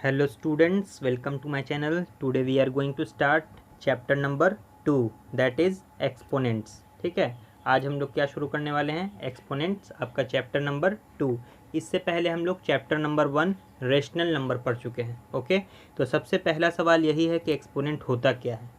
Hello students, welcome to my channel. Today we are going to start chapter number 2 that is exponents. ठीक है, आज हम लोग क्या शुरू करने वाले हैं? एक्सपोनेंट्स, आपका चैप्टर नंबर 2। इससे पहले हम लोग चैप्टर नंबर 1 रेशनल नंबर पढ़ चुके हैं। ओके, तो सबसे पहला सवाल यही है कि एक्सपोनेंट होता क्या है।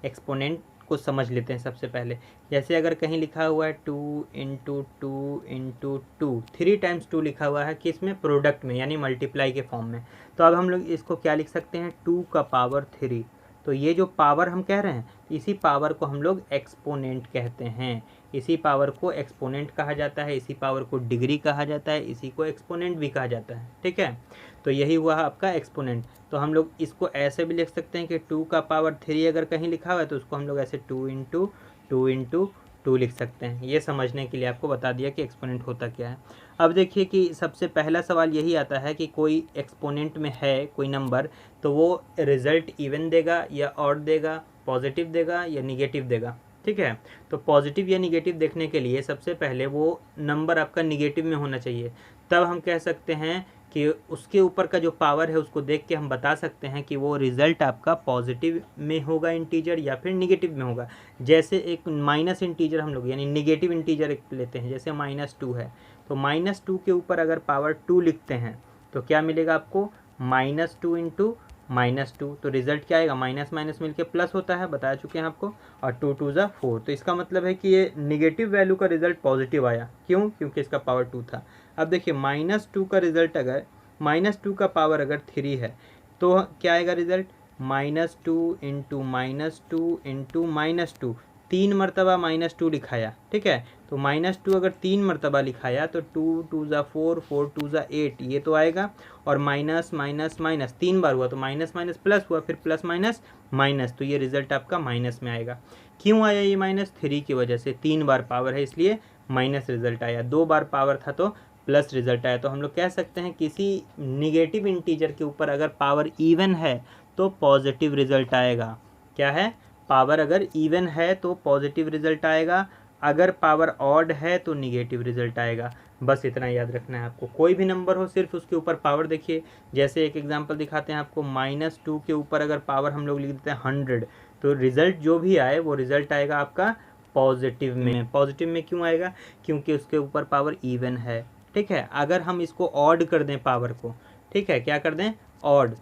एक्सपोनेंट को समझ लेते हैं सबसे पहले। जैसे अगर कहीं लिखा हुआ है 2 इंटू 2 इंटू 2, 3 टाइम्स 2 लिखा हुआ है कि इसमें प्रोडक्ट में यानी मल्टीप्लाई के फॉर्म में, तो अब हम लोग इसको क्या लिख सकते हैं? 2 का पावर 3। तो ये जो पावर हम कह रहे हैं, इसी पावर को हम लोग एक्सपोनेंट कहते हैं। इसी पावर को एक्सपोनेंट कहा जाता है, इसी पावर को डिग्री कहा जाता है, इसी को एक्सपोनेंट भी कहा जाता है। ठीक है, तो यही हुआ आपका एक्सपोनेंट। तो हम लोग इसको ऐसे भी लिख सकते हैं कि 2 का पावर 3 अगर कहीं लिखा हुआ है तो उसको हम लोग ऐसे 2 इंटू 2 इंटू 2 लिख सकते हैं। ये समझने के लिए आपको बता दिया कि एक्सपोनेंट होता क्या है। अब देखिए कि सबसे पहला सवाल यही आता है कि कोई एक्सपोनेंट में है कोई नंबर, तो वो रिजल्ट इवन देगा या ऑड देगा, पॉजिटिव देगा या निगेटिव देगा। ठीक है, तो पॉजिटिव या निगेटिव देखने के लिए सबसे पहले वो नंबर आपका निगेटिव में होना चाहिए, तब हम कह सकते हैं कि उसके ऊपर का जो पावर है उसको देख के हम बता सकते हैं कि वो रिज़ल्ट आपका पॉजिटिव में होगा इंटीजर या फिर निगेटिव में होगा। जैसे एक माइनस इंटीजर हम लोग यानी निगेटिव इंटीजर एक लेते हैं, जैसे -2 है, तो -2 के ऊपर अगर पावर 2 लिखते हैं तो क्या मिलेगा आपको? -2 इंटू -2, तो रिजल्ट क्या आएगा? माइनस माइनस मिलके प्लस होता है, बता चुके हैं आपको, और 2 2 ज़ा 4। तो इसका मतलब है कि ये निगेटिव वैल्यू का रिजल्ट पॉजिटिव आया। क्यों? क्योंकि इसका पावर 2 था। अब देखिए -2 का रिजल्ट अगर -2 का पावर अगर 3 है तो क्या आएगा रिजल्ट? -2 इंटू -2 इंटू -2, 3 मरतबा -2 लिखाया। ठीक है, तो -2 अगर 3 मरतबा लिखाया तो 2 2 ज़ा 4, 4 2 ज़ा 8, ये तो आएगा। और माइनस माइनस माइनस 3 बार हुआ तो माइनस माइनस प्लस हुआ, फिर प्लस माइनस माइनस, तो ये रिजल्ट आपका माइनस में आएगा। क्यों आया ये माइनस? 3 की वजह से, 3 बार पावर है इसलिए माइनस रिजल्ट आया, 2 बार पावर था तो प्लस रिजल्ट आया। तो हम लोग कह सकते हैं किसी निगेटिव इंटीजर के ऊपर अगर पावर इवन है तो पॉजिटिव रिजल्ट आएगा। क्या है? पावर अगर इवन है तो पॉजिटिव रिजल्ट आएगा, अगर पावर ऑड है तो निगेटिव रिजल्ट आएगा। बस इतना याद रखना है आपको। कोई भी नंबर हो, सिर्फ उसके ऊपर पावर देखिए। जैसे एक एग्जांपल दिखाते हैं आपको, -2 के ऊपर अगर पावर हम लोग लिख देते हैं 100, तो रिजल्ट जो भी आए वो रिजल्ट आएगा आपका पॉजिटिव में। पॉजिटिव में क्यों आएगा? क्योंकि उसके ऊपर पावर इवन है। ठीक है, अगर हम इसको ऑड कर दें पावर को, ठीक है, क्या कर दें? ऑड।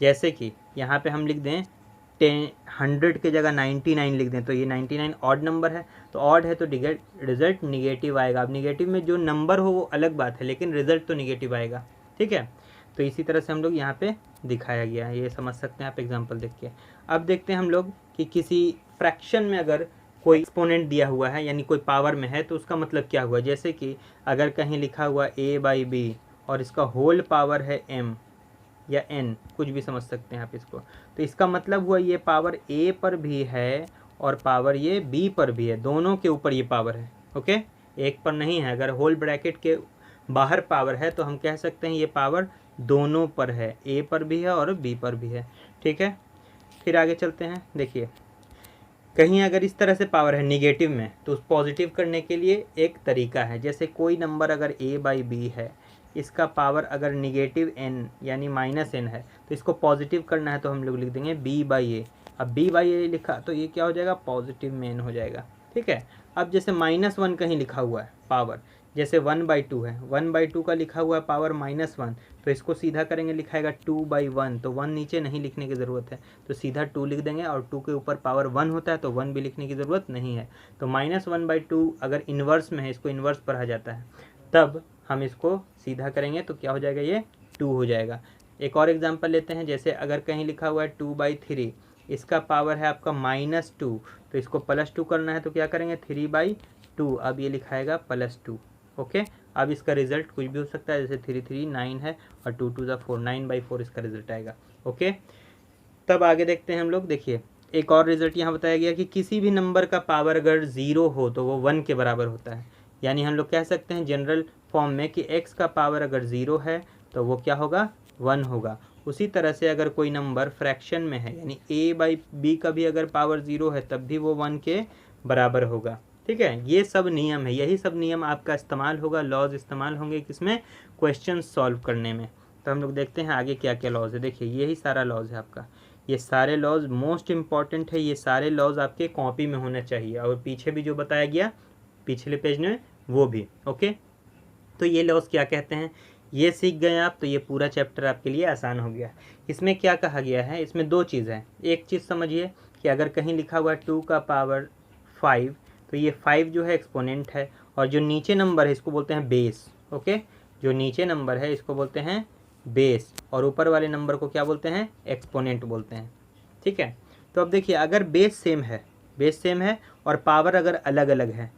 जैसे कि यहाँ पे हम लिख दें 100 के जगह 99 लिख दें, तो ये 99 ऑड नंबर है, तो ऑड है तो रिजल्ट निगेटिव आएगा। अब निगेटिव में जो नंबर हो वो अलग बात है, लेकिन रिजल्ट तो निगेटिव आएगा। ठीक है, तो इसी तरह से हम लोग यहाँ पे दिखाया गया है, ये समझ सकते हैं आप एग्जाम्पल देख के। अब देखते हैं हम लोग कि किसी फ्रैक्शन में अगर कोई एक्सपोनेंट दिया हुआ है यानी कोई पावर में है तो उसका मतलब क्या हुआ। जैसे कि अगर कहीं लिखा हुआ a/b और इसका होल पावर है m या n, कुछ भी समझ सकते हैं आप इसको, तो इसका मतलब हुआ ये पावर a पर भी है और पावर ये b पर भी है, दोनों के ऊपर ये पावर है। ओके, एक पर नहीं है। अगर होल ब्रैकेट के बाहर पावर है तो हम कह सकते हैं ये पावर दोनों पर है, a पर भी है और b पर भी है। ठीक है, फिर आगे चलते हैं। देखिए कहीं अगर इस तरह से पावर है निगेटिव में, तो उस पॉजिटिव करने के लिए एक तरीका है। जैसे कोई नंबर अगर a/b है, इसका पावर अगर निगेटिव n यानी -n है, तो इसको पॉजिटिव करना है तो हम लोग लिख देंगे b/a। अब b/a लिखा तो ये क्या हो जाएगा? पॉजिटिव में n हो जाएगा। ठीक है, अब जैसे -1 कहीं लिखा हुआ है पावर, जैसे 1/2 है, 1/2 का लिखा हुआ है पावर -1, तो इसको सीधा करेंगे, लिखाएगा 2/1, तो 1 नीचे नहीं लिखने की ज़रूरत है, तो सीधा 2 लिख देंगे, और 2 के ऊपर पावर 1 होता है तो 1 भी लिखने की ज़रूरत नहीं है। तो -1/2 अगर इन्वर्स में है, इसको इन्वर्स पढ़ा जाता है, तब हम इसको सीधा करेंगे तो क्या हो जाएगा? ये 2 हो जाएगा। एक और एग्जांपल लेते हैं, जैसे अगर कहीं लिखा हुआ है 2/3, इसका पावर है आपका -2, तो इसको +2 करना है तो क्या करेंगे? 3/2, अब ये लिखाएगा +2। ओके, अब इसका रिजल्ट कुछ भी हो सकता है, जैसे 3 3 9 है और 2 2 ज़ा 4, 9/4 इसका रिजल्ट आएगा। ओके, तब आगे देखते हैं हम लोग। देखिए एक और रिजल्ट यहाँ बताया गया कि किसी भी नंबर का पावर अगर 0 हो तो वो 1 के बराबर होता है। यानी हम लोग कह सकते हैं जनरल फॉर्म में कि x का पावर अगर 0 है तो वो क्या होगा? 1 होगा। उसी तरह से अगर कोई नंबर फ्रैक्शन में है यानी a/b का भी अगर पावर 0 है तब भी वो 1 के बराबर होगा। ठीक है, ये सब नियम है, यही सब नियम आपका इस्तेमाल होगा, लॉज इस्तेमाल होंगे किसमें? क्वेश्चन सॉल्व करने में। तो हम लोग देखते हैं आगे क्या क्या लॉज है। देखिए यही सारा लॉज है आपका, ये सारे लॉज मोस्ट इम्पॉर्टेंट है, ये सारे लॉज आपके कॉपी में होने चाहिए और पीछे भी जो बताया गया पिछले पेज में वो भी। ओके, तो ये लॉज क्या कहते हैं ये सीख गए आप, तो ये पूरा चैप्टर आपके लिए आसान हो गया। इसमें क्या कहा गया है, इसमें दो चीज़ है। एक चीज़ समझिए कि अगर कहीं लिखा हुआ है 2 का पावर 5, तो ये 5 जो है एक्सपोनेंट है, और जो नीचे नंबर है इसको बोलते हैं बेस। ओके, जो नीचे नंबर है इसको बोलते हैं बेस, और ऊपर वाले नंबर को क्या बोलते हैं, एक्सपोनेंट बोलते हैं। ठीक है, तो अब देखिए अगर बेस सेम है और पावर अगर अलग अलग है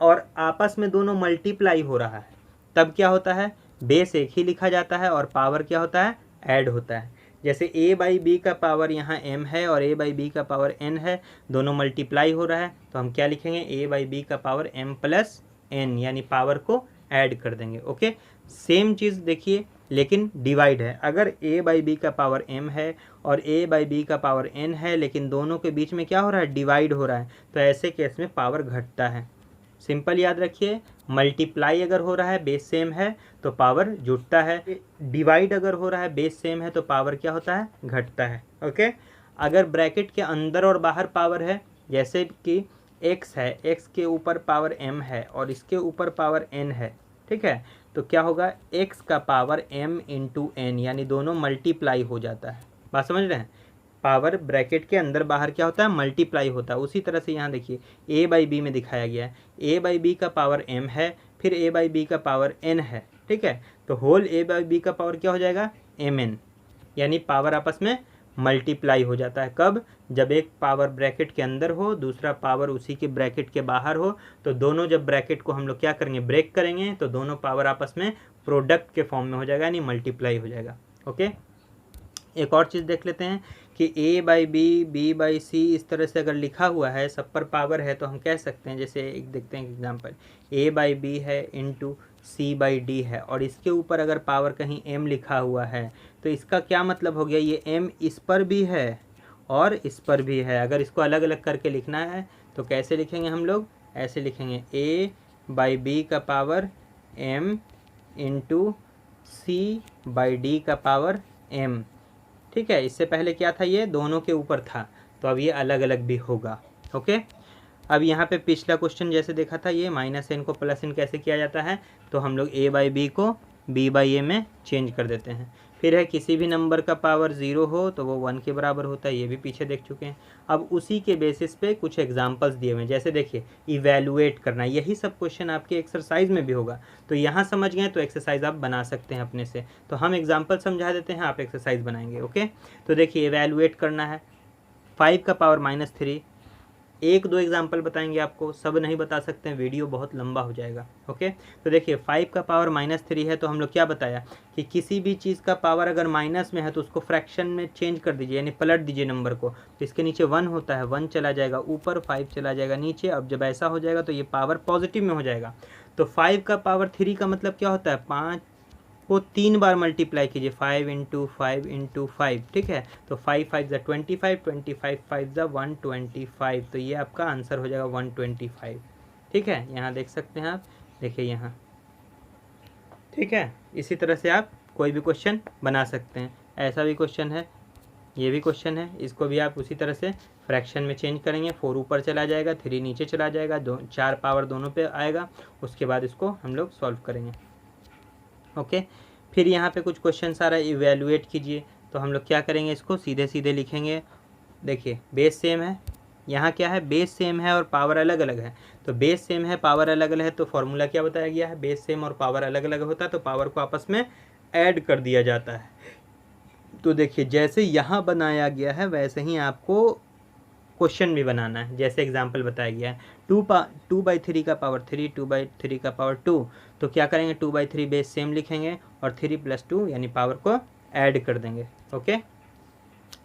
और आपस में दोनों मल्टीप्लाई हो रहा है, तब क्या होता है, बेस एक ही लिखा जाता है और पावर क्या होता है, ऐड होता है। जैसे a बाई बी का पावर यहाँ m है और a बाई बी का पावर n है, दोनों मल्टीप्लाई हो रहा है, तो हम क्या लिखेंगे, a बाई बी का पावर m प्लस n, यानी पावर को ऐड कर देंगे। ओके, सेम चीज़ देखिए लेकिन डिवाइड है। अगर a बाई बी का पावर m है और a बाई बी का पावर n है, लेकिन दोनों के बीच में क्या हो रहा है, डिवाइड हो रहा है, तो ऐसे केस में पावर घटता है। सिंपल याद रखिए, मल्टीप्लाई अगर हो रहा है बेस सेम है तो पावर जुटता है, डिवाइड अगर हो रहा है बेस सेम है तो पावर क्या होता है, घटता है। ओके, अगर ब्रैकेट के अंदर और बाहर पावर है, जैसे कि x है, x के ऊपर पावर m है और इसके ऊपर पावर n है, ठीक है, तो क्या होगा, x का पावर m इंटू n, यानी दोनों मल्टीप्लाई हो जाता है। बात समझ रहे हैं, पावर ब्रैकेट के अंदर बाहर क्या होता है, मल्टीप्लाई होता है। उसी तरह से यहाँ देखिए a बाई बी में दिखाया गया है, a बाई बी का पावर m है, फिर a बाई बी का पावर n है, ठीक है, तो होल a बाई बी का पावर क्या हो जाएगा, mn, यानी पावर आपस में मल्टीप्लाई हो जाता है। कब, जब एक पावर ब्रैकेट के अंदर हो, दूसरा पावर उसी के ब्रैकेट के बाहर हो, तो दोनों जब ब्रैकेट को हम लोग क्या करेंगे, ब्रेक करेंगे, तो दोनों पावर आपस में प्रोडक्ट के फॉर्म में हो जाएगा, यानी मल्टीप्लाई हो जाएगा। ओके, एक और चीज़ देख लेते हैं कि a by B, B by C, इस तरह से अगर लिखा हुआ है, सब पर पावर है, तो हम कह सकते हैं, जैसे एक देखते हैं एग्जांपल, a बाई बी है इंटू सी बाई डी है, और इसके ऊपर अगर पावर कहीं m लिखा हुआ है, तो इसका क्या मतलब हो गया, ये m इस पर भी है और इस पर भी है। अगर इसको अलग अलग करके लिखना है तो कैसे लिखेंगे हम लोग, ऐसे लिखेंगे a बाई बी का power m into C by D का पावर m। ठीक है, इससे पहले क्या था, ये दोनों के ऊपर था, तो अब ये अलग अलग भी होगा। ओके, अब यहाँ पे पिछला क्वेश्चन जैसे देखा था, ये माइनस एन को प्लस एन कैसे किया जाता है, तो हम लोग a बाई बी को b बाई ए में चेंज कर देते हैं। फिर है किसी भी नंबर का पावर 0 हो तो वो 1 के बराबर होता है, ये भी पीछे देख चुके हैं। अब उसी के बेसिस पे कुछ एग्जांपल्स दिए हुए हैं, जैसे देखिए इवैल्यूएट करना, यही सब क्वेश्चन आपके एक्सरसाइज में भी होगा, तो यहाँ समझ गए तो एक्सरसाइज आप बना सकते हैं अपने से। तो हम एग्जाम्पल समझा देते हैं, आप एक्सरसाइज बनाएंगे। ओके, तो देखिए इवैल्यूएट करना है 5 का पावर -3, एक दो एग्जाम्पल बताएंगे आपको, सब नहीं बता सकते हैं, वीडियो बहुत लंबा हो जाएगा। ओके, तो देखिए 5 का पावर -3 है, तो हम लोग क्या बताया कि किसी भी चीज़ का पावर अगर माइनस में है तो उसको फ्रैक्शन में चेंज कर दीजिए, यानी पलट दीजिए नंबर को, तो इसके नीचे 1 होता है, 1 चला जाएगा ऊपर, 5 चला जाएगा नीचे। अब जब ऐसा हो जाएगा तो ये पावर पॉजिटिव में हो जाएगा। तो 5 का पावर 3 का मतलब क्या होता है, 5 को 3 बार मल्टीप्लाई कीजिए, 5 इंटू 5 इंटू 5, ठीक है, तो 5 5 ज़ा 25, 25 5 ज़ा 125, तो ये आपका आंसर हो जाएगा 125। ठीक है, यहाँ देख सकते हैं आप, देखिए यहाँ, ठीक है, इसी तरह से आप कोई भी क्वेश्चन बना सकते हैं। ऐसा भी क्वेश्चन है, ये भी क्वेश्चन है, इसको भी आप उसी तरह से फ्रैक्शन में चेंज करेंगे, 4 ऊपर चला जाएगा, 3 नीचे चला जाएगा, 4 पावर दोनों पे आएगा, उसके बाद इसको हम लोग सॉल्व करेंगे। ओके, फिर यहाँ पे कुछ क्वेश्चन सारा इवैल्यूएट कीजिए, तो हम लोग क्या करेंगे, इसको सीधे सीधे लिखेंगे। देखिए बेस सेम है, यहाँ क्या है, बेस सेम है और पावर अलग अलग है, तो बेस सेम है पावर अलग अलग है, तो फॉर्मूला क्या बताया गया है, बेस सेम और पावर अलग अलग होता है तो पावर को आपस में ऐड कर दिया जाता है। तो देखिए जैसे यहाँ बनाया गया है वैसे ही आपको क्वेश्चन भी बनाना है, जैसे एग्जाम्पल बताया गया है, 2/3 का पावर 3, 2/3 का पावर 2, तो क्या करेंगे, 2/3 बेस सेम लिखेंगे और 3 + 2 यानी पावर को ऐड कर देंगे। ओके,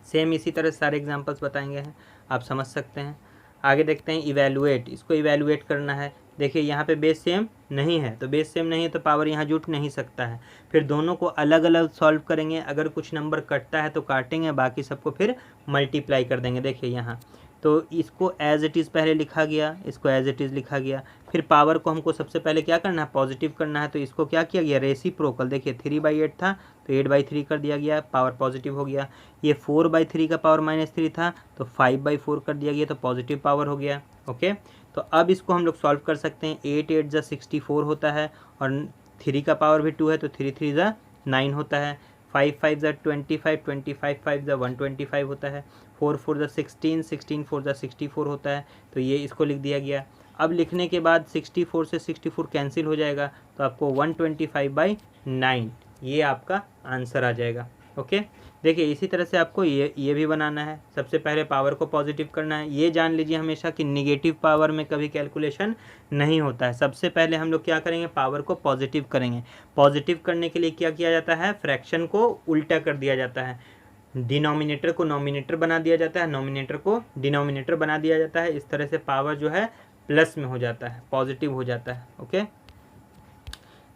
सेम इसी तरह सारे एग्जांपल्स बताएंगे हैं, आप समझ सकते हैं। आगे देखते हैं इवैल्यूएट, इसको इवैल्यूएट करना है। देखिए यहाँ पे बेस सेम नहीं है, तो बेस सेम नहीं है तो पावर यहाँ जुट नहीं सकता है, फिर दोनों को अलग अलग सॉल्व करेंगे, अगर कुछ नंबर कटता है तो काटेंगे, बाकी सबको फिर मल्टीप्लाई कर देंगे। देखिए यहाँ तो इसको एज इट इज़ पहले लिखा गया, इसको एज इट इज़ लिखा गया। फिर पावर को हमको सबसे पहले क्या करना है, पॉजिटिव करना है, तो इसको क्या किया गया, रेसिप्रोकल। देखिए 3/8 था तो 8/3 कर दिया गया, पावर पॉजिटिव हो गया। ये 4/3 का पावर -3 था तो 5/4 कर दिया गया, तो पॉजिटिव पावर हो गया। ओके, तो अब इसको हम लोग सॉल्व कर सकते हैं। 8 8 जा 64 होता है और 3 का पावर भी 2 है तो 3 3 जा 9 होता है। 5 5 जा 25, 25 5 जा 125 होता है। 4 4 जा 16, 16 4 जा 64 होता है, तो ये इसको लिख दिया गया। अब लिखने के बाद 64 से 64 कैंसिल हो जाएगा, तो आपको 125/9 ये आपका आंसर आ जाएगा। ओके, देखिए इसी तरह से आपको ये भी बनाना है। सबसे पहले पावर को पॉजिटिव करना है। ये जान लीजिए हमेशा कि निगेटिव पावर में कभी कैलकुलेशन नहीं होता है। सबसे पहले हम लोग क्या करेंगे, पावर को पॉजिटिव करेंगे। पॉजिटिव करने के लिए क्या किया जाता है, फ्रैक्शन को उल्टा कर दिया जाता है। डिनोमिनेटर को नोमिनेटर बना दिया जाता है, नोमिनेटर को डिनोमिनेटर बना दिया जाता है। इस तरह से पावर जो है प्लस में हो जाता है, पॉजिटिव हो जाता है। ओके,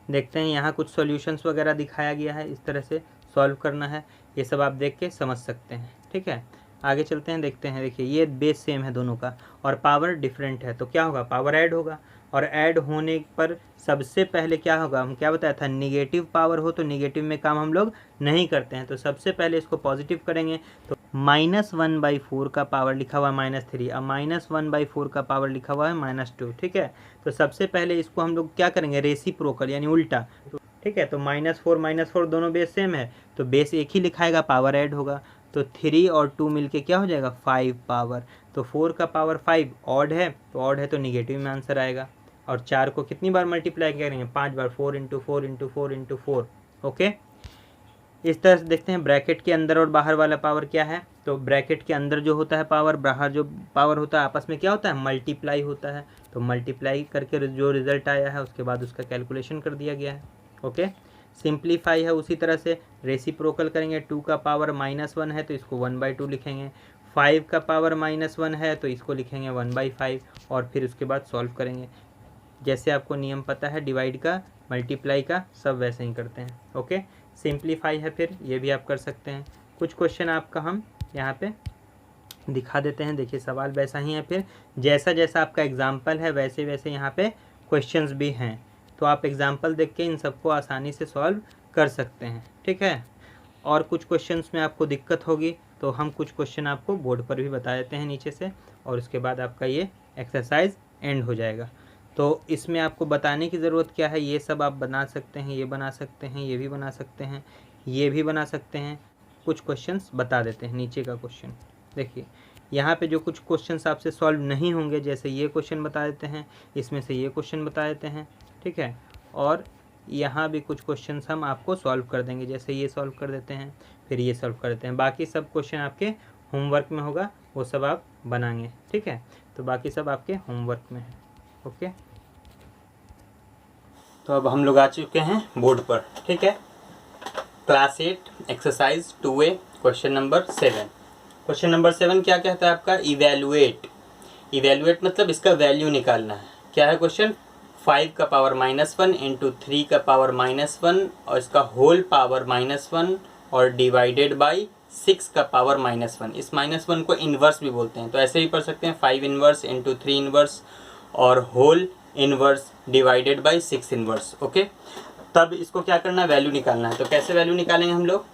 देखते हैं यहाँ कुछ सॉल्यूशंस वगैरह दिखाया गया है, इस तरह से सॉल्व करना है। ये सब आप देख के समझ सकते हैं। ठीक है, आगे चलते हैं, देखते हैं। देखिए ये बेस सेम है दोनों का और पावर डिफरेंट है, तो क्या होगा, पावर ऐड होगा। और ऐड होने पर सबसे पहले क्या होगा, हम क्या बताया था, निगेटिव पावर हो तो निगेटिव में काम हम लोग नहीं करते हैं। तो सबसे पहले इसको पॉजिटिव करेंगे, तो -1/4 का पावर लिखा हुआ है -3, अब -1/4 का पावर लिखा हुआ है -2। ठीक है, तो सबसे पहले इसको हम लोग क्या करेंगे, रेसिप्रोकल यानी उल्टा। ठीक है, तो -4 दोनों बेस सेम है तो बेस एक ही लिखाएगा, पावर ऐड होगा। तो 3 और 2 मिलके क्या हो जाएगा, 5 पावर। तो 4 का पावर 5 ऑड है, तो ऑड है तो निगेटिव में आंसर आएगा। और 4 को कितनी बार मल्टीप्लाई करेंगे, 5 बार, 4 × 4 × 4 × 4। ओके, इस तरह से देखते हैं ब्रैकेट के अंदर और बाहर वाला पावर क्या है। तो ब्रैकेट के अंदर जो होता है पावर, बाहर जो पावर होता है, आपस में क्या होता है, मल्टीप्लाई होता है। तो मल्टीप्लाई करके जो रिजल्ट आया है उसके बाद उसका कैलकुलेशन कर दिया गया है। ओके, सिंप्लीफाई है उसी तरह से, रेसिप्रोकल करेंगे। 2 का पावर -1 है तो इसको 1/2 लिखेंगे। 5 का पावर -1 है तो इसको लिखेंगे 1/5 और फिर उसके बाद सॉल्व करेंगे। जैसे आपको नियम पता है डिवाइड का, मल्टीप्लाई का, सब वैसे ही करते हैं। ओके, सिंप्लीफाई है फिर ये भी आप कर सकते हैं। कुछ क्वेश्चन आपका हम यहाँ पे दिखा देते हैं। देखिए सवाल वैसा ही है, फिर जैसा जैसा आपका एग्जाम्पल है वैसे वैसे यहाँ पे क्वेश्चंस भी हैं, तो आप एग्जाम्पल देख के इन सबको आसानी से सॉल्व कर सकते हैं। ठीक है, और कुछ क्वेश्चंस में आपको दिक्कत होगी तो हम कुछ क्वेश्चन आपको बोर्ड पर भी बता देते हैं नीचे से, और उसके बाद आपका ये एक्सरसाइज एंड हो जाएगा। तो इसमें आपको बताने की ज़रूरत क्या है, ये सब आप बना सकते हैं, ये बना सकते हैं, ये भी बना सकते हैं, ये भी बना सकते हैं। कुछ क्वेश्चंस बता देते हैं। नीचे का क्वेश्चन देखिए, यहाँ पे जो कुछ क्वेश्चंस आपसे सॉल्व नहीं होंगे, जैसे ये क्वेश्चन बता देते हैं, इसमें से ये क्वेश्चन बता देते हैं। ठीक है, और यहाँ भी कुछ क्वेश्चंस हम आपको सॉल्व कर देंगे, जैसे ये सॉल्व कर देते हैं, फिर ये सॉल्व कर देते हैं। बाकी सब क्वेश्चन आपके होमवर्क में होगा, वो सब आप बनाएंगे। ठीक है, तो बाकी सब आपके होमवर्क में है। ओके, तो अब हम लोग आ चुके हैं बोर्ड पर। ठीक है, class 8 exercise 2A question number 7। Question number 7 क्या कहता है आपका, इवेलुएट। इवेलुएट मतलब इसका वैल्यू निकालना है। क्या है क्वेश्चन, 5 का पावर -1 इंटू 3 का पावर -1 और इसका होल पावर -1 और डिवाइडेड बाई 6 का पावर -1। इस -1 को इन्वर्स भी बोलते हैं, तो ऐसे भी पढ़ सकते हैं, 5 इन्वर्स इंटू 3 इन्वर्स और whole inverse divided by 6 inverse. Okay, तब इसको क्या करना है, वैल्यू निकालना है। तो कैसे वैल्यू निकालेंगे हम लोग,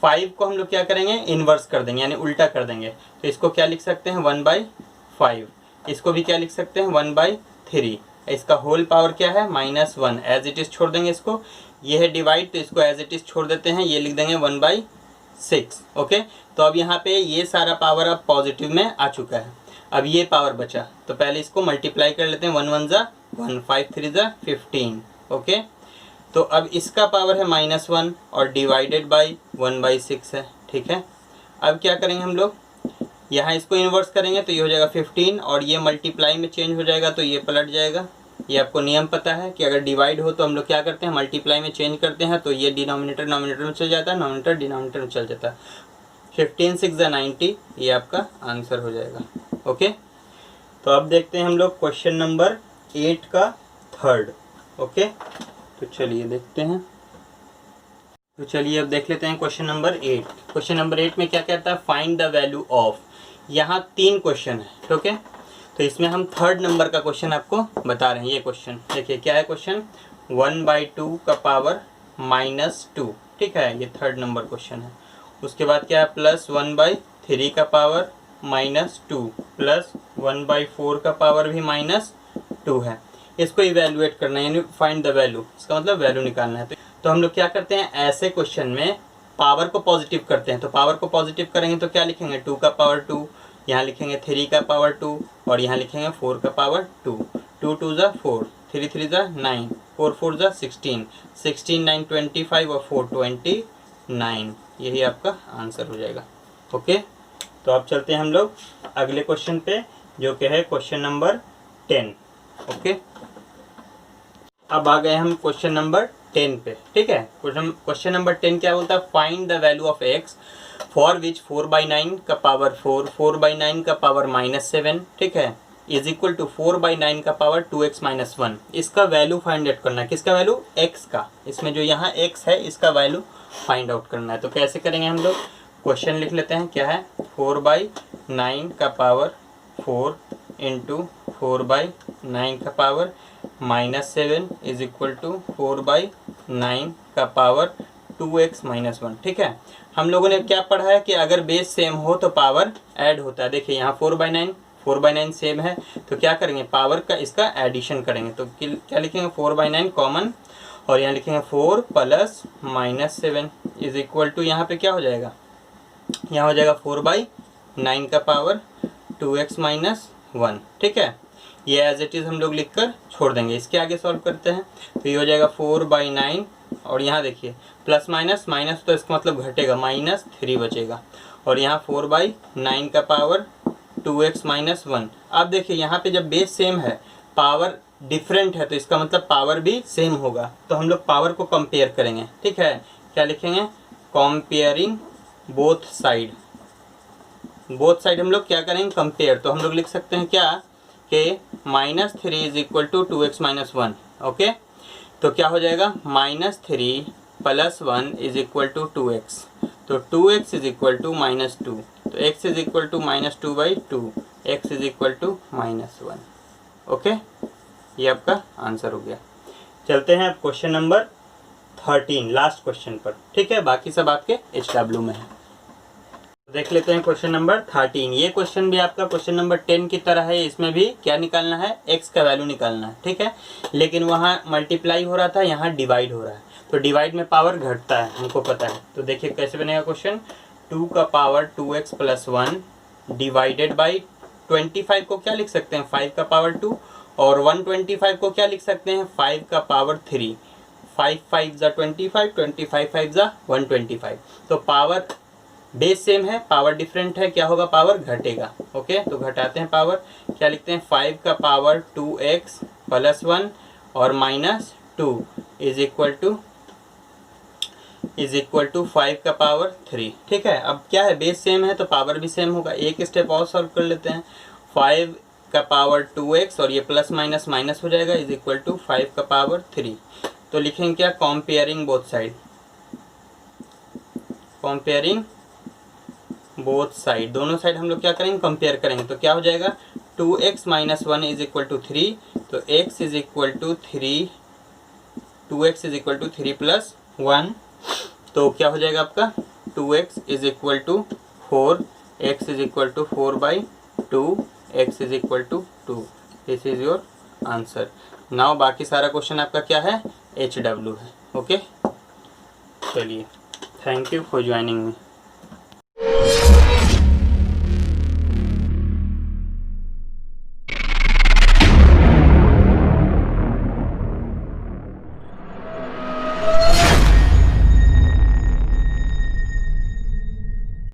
5 को हम लोग क्या करेंगे, इन्वर्स कर देंगे यानी उल्टा कर देंगे। तो इसको क्या लिख सकते हैं, 1/5। इसको भी क्या लिख सकते हैं, 1/3। इसका होल पावर क्या है, -1, एज इट इज़ छोड़ देंगे इसको। ये है डिवाइड, तो इसको एज इट इज़ छोड़ देते हैं, ये लिख देंगे 1/6। ओके, तो अब यहाँ पे ये सारा पावर अब पॉजिटिव में आ चुका है। अब ये पावर बचा, तो पहले इसको मल्टीप्लाई कर लेते हैं, 1 1 ज़ा 1, 5 3 ज़ा 15। ओके, तो अब इसका पावर है -1 और डिवाइडेड बाई 1/6 है। ठीक है, अब क्या करेंगे हम लोग, यहाँ इसको इन्वर्स करेंगे तो ये हो जाएगा 15 और ये मल्टीप्लाई में चेंज हो जाएगा तो ये पलट जाएगा। ये आपको नियम पता है कि अगर डिवाइड हो तो हम लोग क्या करते हैं, मल्टीप्लाई में चेंज करते हैं, तो ये डिनोमिनेटर नोमिनेटर में चल जाता है, नोमिनेटर डिनोमिनेटर में चल जाता है। 15 6 ज़ा 90, ये आपका आंसर हो जाएगा। ओके, तो अब देखते हैं हम लोग क्वेश्चन नंबर 8 का थर्ड। ओके, तो चलिए देखते हैं। तो चलिए अब देख लेते हैं क्वेश्चन नंबर 8। क्वेश्चन नंबर 8 में क्या कहता है, फाइंड द वैल्यू ऑफ। यहाँ 3 क्वेश्चन है, ओके। तो इसमें हम 3rd नंबर का क्वेश्चन आपको बता रहे हैं। ये क्वेश्चन देखिए क्या है, क्वेश्चन 1/2 का पावर -2, ठीक है, ये 3rd नंबर क्वेश्चन है। उसके बाद क्या है, +1/3 का पावर -2 प्लस 1/4 का पावर भी -2 है। इसको इवेल्युएट करना है, यानी फाइंड द वैल्यू, इसका मतलब वैल्यू निकालना है। तो हम लोग क्या करते हैं, ऐसे क्वेश्चन में पावर को पॉजिटिव करते हैं। तो पावर को पॉजिटिव करेंगे तो क्या लिखेंगे, 2 का पावर 2, यहाँ लिखेंगे 3 का पावर 2 और यहाँ लिखेंगे 4 का पावर 2। 2 2 ज़ा 4, 3 3 ज़ा 9, 4 4 ज़ा 16, 16 9 25 और 4 29, यही आपका आंसर हो जाएगा। ओके, तो अब चलते हैं हम लोग अगले क्वेश्चन पे, जो कि है क्वेश्चन नंबर 10। ओके, अब आ गए हम क्वेश्चन नंबर 10 पे, ठीक है। क्वेश्चन नंबर 10 क्या बोलता है, find the value of x for which 4/9 का पावर 4, 4/9 का पावर -7, ठीक है, इज इक्वल टू 4/9 का पावर 2x - 1। इसका वैल्यू फाइंड आउट करना है, किसका वैल्यू, x का। इसमें जो यहाँ x है इसका वैल्यू फाइंड आउट करना है। तो कैसे करेंगे हम लोग, क्वेश्चन लिख लेते हैं, क्या है, 4/9 का पावर 4 इंटू 4/9 का पावर -7 इज इक्वल टू 4/9 का पावर 2x - 1, ठीक है। हम लोगों ने क्या पढ़ा है कि अगर बेस सेम हो तो पावर ऐड होता है। देखिए यहाँ 4/9 सेम है, तो क्या करेंगे, पावर का इसका एडिशन करेंगे। तो क्या लिखेंगे, 4/9 कॉमन और यहाँ लिखेंगे 4 प्लस -7 इज इक्वल टू, यहाँ पे क्या हो जाएगा, यहाँ हो जाएगा 4/9 का पावर 2x - 1, ठीक है। ये एज इट इज़ हम लोग लिख कर छोड़ देंगे। इसके आगे सॉल्व करते हैं तो ये हो जाएगा 4/9 और यहाँ देखिए प्लस माइनस माइनस, तो इसका मतलब घटेगा, -3 बचेगा और यहाँ 4/9 का पावर 2x - 1। अब देखिए यहाँ पे जब बेस सेम है, पावर डिफरेंट है, तो इसका मतलब पावर भी सेम होगा। तो हम लोग पावर को कंपेयर करेंगे, ठीक है। क्या लिखेंगे, comparing both side. Both side हम लोग क्या करेंगे, कंपेयर। तो हम लोग लिख सकते हैं क्या, कि -3 is equal to 2x - 1, okay. तो क्या हो जाएगा, -3 + 1 इज इक्वल टू 2x। तो 2x इज इक्वल टू -2, तो x is equal to -2/2, x is equal to -1, okay. ये आपका आंसर हो गया। चलते हैं अब क्वेश्चन नंबर 13, लास्ट क्वेश्चन पर, ठीक है। बाकी सब आपके HW में है। देख लेते हैं क्वेश्चन नंबर 13। ये क्वेश्चन भी आपका क्वेश्चन नंबर 10 की तरह है। इसमें भी क्या निकालना है, x का वैल्यू निकालना है, ठीक है। लेकिन वहाँ मल्टीप्लाई हो रहा था, यहाँ डिवाइड हो रहा है। तो डिवाइड में पावर घटता है, हमको पता है। तो देखिए कैसे बनेगा क्वेश्चन, 2 का पावर 2x + 1 डिवाइडेड बाई 25 को क्या लिख सकते हैं, 5 का पावर 2, और 125 को क्या लिख सकते हैं, 5 का पावर 3। 5 5 ज़ा 25, 25 5 ज़ा 125। तो पावर बेस सेम है, पावर डिफरेंट है, क्या होगा, पावर घटेगा, ओके। तो घटाते हैं पावर, क्या लिखते हैं, 5 का पावर 2x + 1 और -2 इज इक्वल टू 5 का पावर 3, ठीक है। अब क्या है, बेस सेम है तो पावर भी सेम होगा। एक स्टेप और सॉल्व कर लेते हैं, 5 का पावर 2x और ये प्लस माइनस माइनस हो जाएगा, इज इक्वल टू 5 का पावर 3। तो लिखेंगे क्या, comparing both side, comparing both side, दोनों साइड हम लोग क्या करेंगे, कंपेयर करेंगे। तो क्या हो जाएगा, 2x - 1 इज इक्वल टू 3, तो x is equal to 3, 2x is equal to 3 + 1। तो क्या हो जाएगा आपका, 2x is equal to 4, x is equal to 4/2, x is equal to 2। This is your answer. Now बाकी सारा क्वेश्चन आपका क्या है, HW है, ओके। चलिए, thank you for joining me.